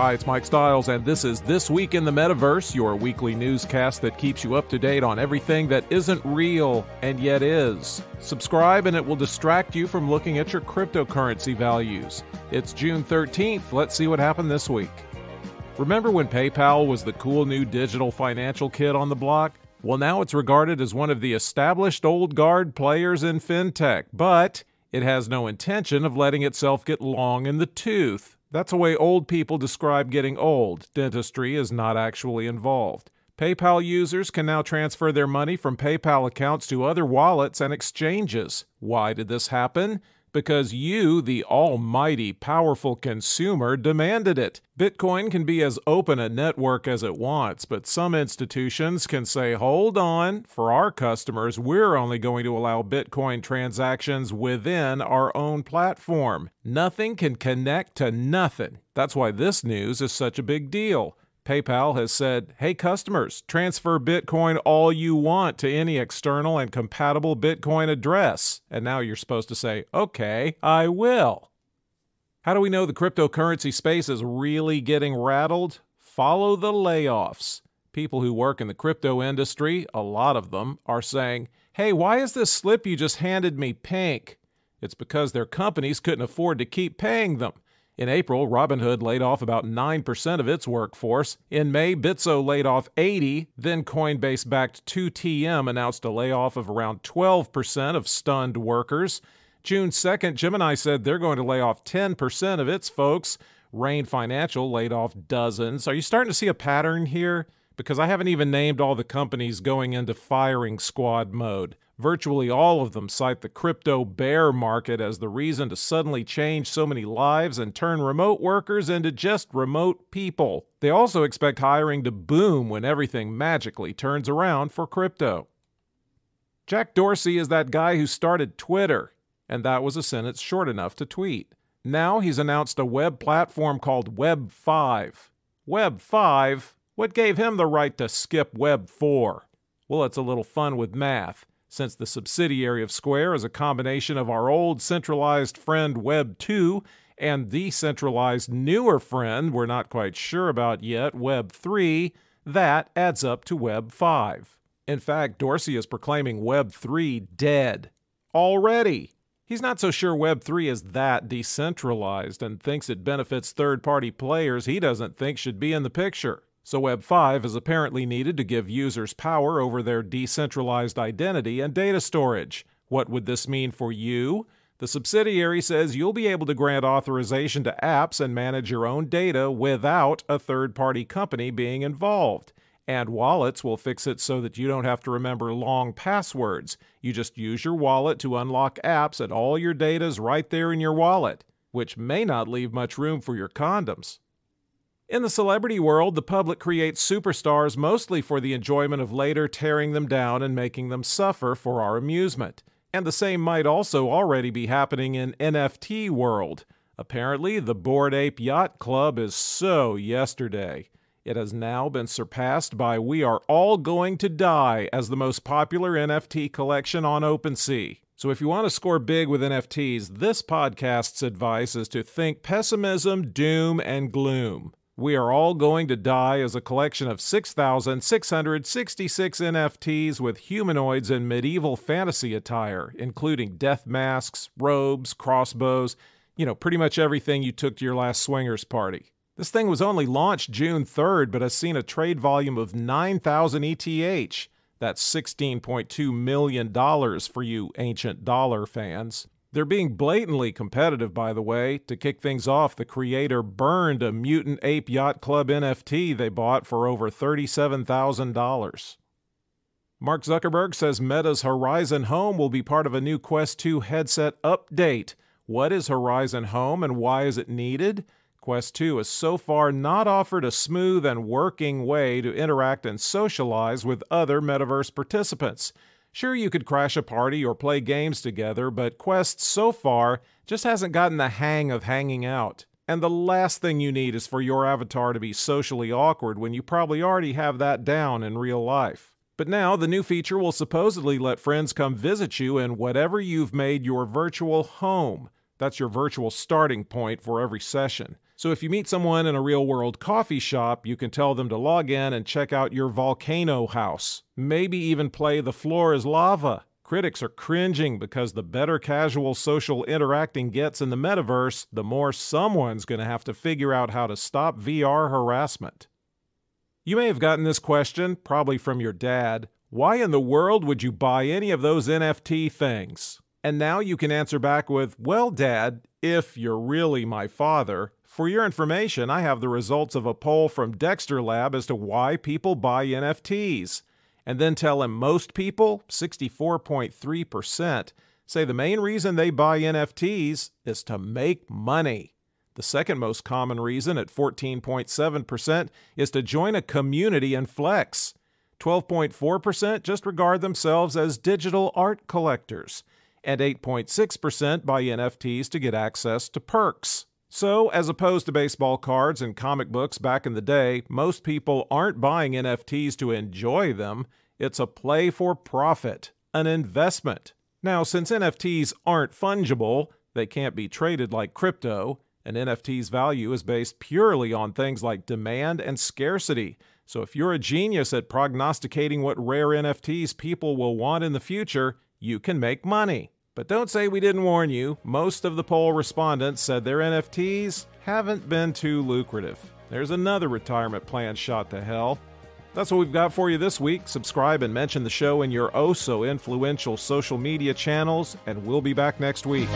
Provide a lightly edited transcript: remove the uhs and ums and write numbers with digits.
Hi, it's Mike Stiles, and this is This Week in the Metaverse, your weekly newscast that keeps you up to date on everything that isn't real and yet is. Subscribe and it will distract you from looking at your cryptocurrency values. It's June 13th. Let's see what happened this week. Remember when PayPal was the cool new digital financial kid on the block? Well, now it's regarded as one of the established old guard players in fintech, but it has no intention of letting itself get long in the tooth. That's the way old people describe getting old. Dentistry is not actually involved. PayPal users can now transfer their money from PayPal accounts to other wallets and exchanges. Why did this happen? Because you, the almighty, powerful consumer, demanded it. Bitcoin can be as open a network as it wants, but some institutions can say, hold on, for our customers, we're only going to allow Bitcoin transactions within our own platform. Nothing can connect to nothing. That's why this news is such a big deal. PayPal has said, hey customers, transfer Bitcoin all you want to any external and compatible Bitcoin address. And now you're supposed to say, okay, I will. How do we know the cryptocurrency space is really getting rattled? Follow the layoffs. People who work in the crypto industry, a lot of them, are saying, hey, why is this slip you just handed me pink? It's because their companies couldn't afford to keep paying them. In April, Robinhood laid off about 9% of its workforce. In May, Bitso laid off 80%. Then Coinbase-backed 2TM announced a layoff of around 12% of stunned workers. June 2nd, Gemini said they're going to lay off 10% of its folks. Rain Financial laid off dozens. Are you starting to see a pattern here? Because I haven't even named all the companies going into firing squad mode. Virtually all of them cite the crypto bear market as the reason to suddenly change so many lives and turn remote workers into just remote people. They also expect hiring to boom when everything magically turns around for crypto. Jack Dorsey is that guy who started Twitter, and that was a sentence short enough to tweet. Now he's announced a web platform called Web 5. Web 5? What gave him the right to skip Web 4? Well, it's a little fun with math. Since the subsidiary of Square is a combination of our old centralized friend Web 2 and the centralized newer friend we're not quite sure about yet, Web 3, that adds up to Web 5. In fact, Dorsey is proclaiming Web 3 dead. Already! He's not so sure Web 3 is that decentralized and thinks it benefits third-party players he doesn't think should be in the picture. So Web 5 is apparently needed to give users power over their decentralized identity and data storage. What would this mean for you? The subsidiary says you'll be able to grant authorization to apps and manage your own data without a third-party company being involved. And wallets will fix it so that you don't have to remember long passwords. You just use your wallet to unlock apps and all your data's right there in your wallet, which may not leave much room for your condoms. In the celebrity world, the public creates superstars mostly for the enjoyment of later tearing them down and making them suffer for our amusement. And the same might also already be happening in NFT world. Apparently, the Bored Ape Yacht Club is so yesterday. It has now been surpassed by We Are All Going to Die as the most popular NFT collection on OpenSea. So if you want to score big with NFTs, this podcast's advice is to think pessimism, doom, and gloom. We Are All Going to Die is a collection of 6,666 NFTs with humanoids in medieval fantasy attire, including death masks, robes, crossbows, pretty much everything you took to your last swingers party. This thing was only launched June 3rd, but has seen a trade volume of 9,000 ETH. That's $16.2 million for you ancient dollar fans. They're being blatantly competitive, by the way. To kick things off, the creator burned a Mutant Ape Yacht Club NFT they bought for over $37,000. Mark Zuckerberg says Meta's Horizon Home will be part of a new Quest 2 headset update. What is Horizon Home and why is it needed? Quest 2 has so far not offered a smooth and working way to interact and socialize with other Metaverse participants. Sure, you could crash a party or play games together, but Quest so far just hasn't gotten the hang of hanging out. And the last thing you need is for your avatar to be socially awkward when you probably already have that down in real life. But now the new feature will supposedly let friends come visit you in whatever you've made your virtual home. That's your virtual starting point for every session. So if you meet someone in a real-world coffee shop, you can tell them to log in and check out your volcano house. Maybe even play The Floor is Lava. Critics are cringing because the better casual social interacting gets in the metaverse, the more someone's going to have to figure out how to stop VR harassment. You may have gotten this question, probably from your dad. Why in the world would you buy any of those NFT things? And now you can answer back with, well, Dad, if you're really my father. For your information, I have the results of a poll from Dexter Lab as to why people buy NFTs. And then tell him most people, 64.3%, say the main reason they buy NFTs is to make money. The second most common reason, at 14.7%, is to join a community and flex. 12.4% just regard themselves as digital art collectors. And 8.6% buy NFTs to get access to perks. So, as opposed to baseball cards and comic books back in the day, most people aren't buying NFTs to enjoy them. It's a play for profit, an investment. Now, since NFTs aren't fungible, they can't be traded like crypto. An NFT's value is based purely on things like demand and scarcity. So if you're a genius at prognosticating what rare NFTs people will want in the future, you can make money. But don't say we didn't warn you. Most of the poll respondents said their NFTs haven't been too lucrative. There's another retirement plan shot to hell. That's what we've got for you this week. Subscribe and mention the show in your oh-so-influential social media channels, and we'll be back next week.